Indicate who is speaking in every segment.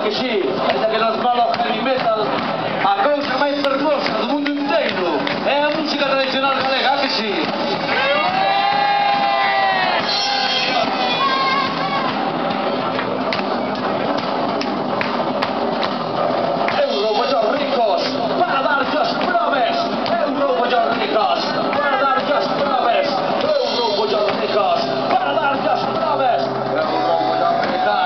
Speaker 1: que sí, ainda que nos fala o heavy metal, a cousa máis fermosa do mundo inteiro é a música tradicional galega, que sí? Eu roubo aos ricos para dar-lhes as probes, eu roubo aos ricos para dar-lhes as probes, eu roubo aos ricos para dar-lhes as probes, eu roubo aos ricos para dar-lhes as probes.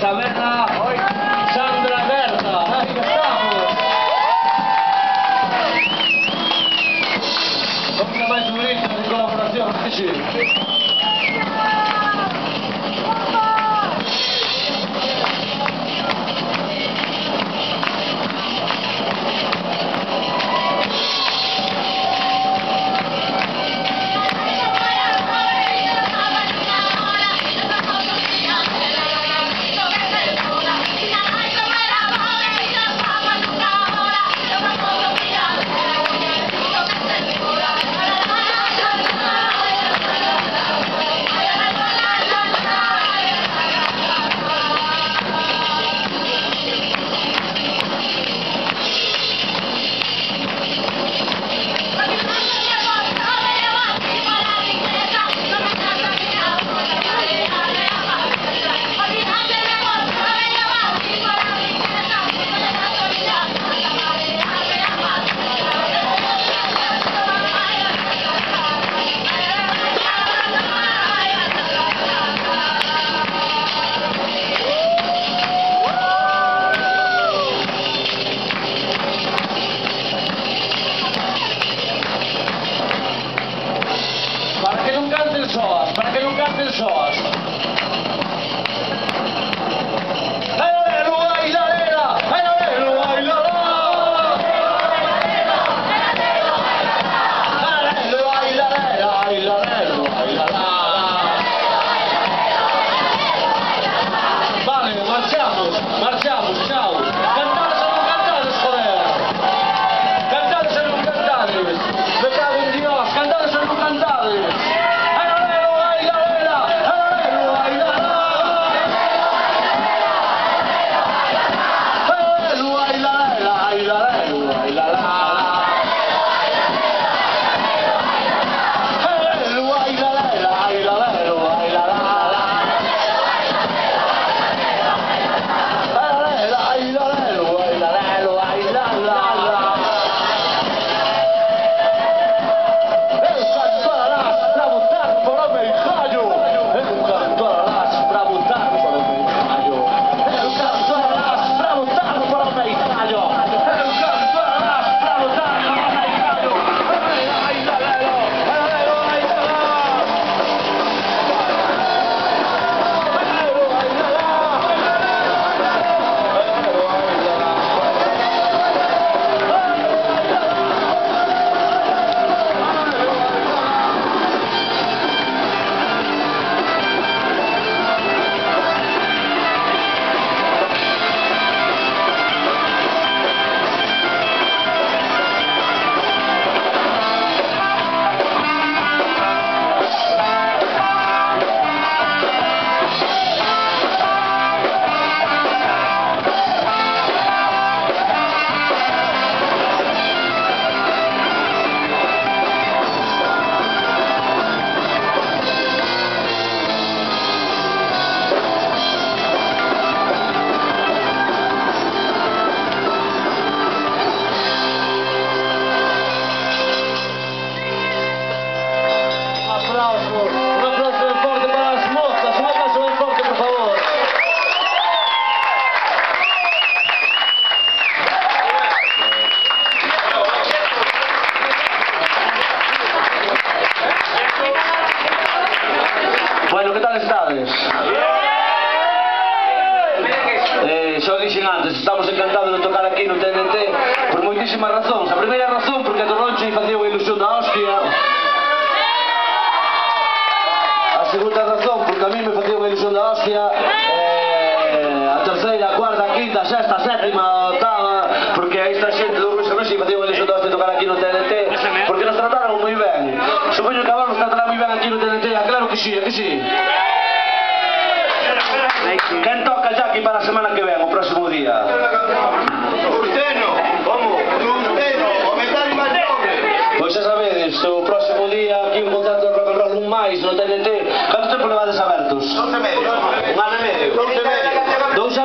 Speaker 1: Taverna Sandra Berta, ahí estamos. Con más duritas de colaboración, sí. estamos encantados de tocar aquí no TNT por moitísimas razóns. A primeira razón porque a Torronche facía unha ilusión da hostia. A segunda razón porque a mí me facía unha ilusión da hostia. A terceira, a cuarta, a quinta, a sexta, a sétima, a octava, porque a esta xente do Ruiz Ruiz facía unha ilusión da hostia tocar aquí no TNT porque nos trataron moi ben. Supoño que agora nos tratarán moi ben aquí no TNT, claro que sí, que sí. Quen toca Jackie para a semana que ven?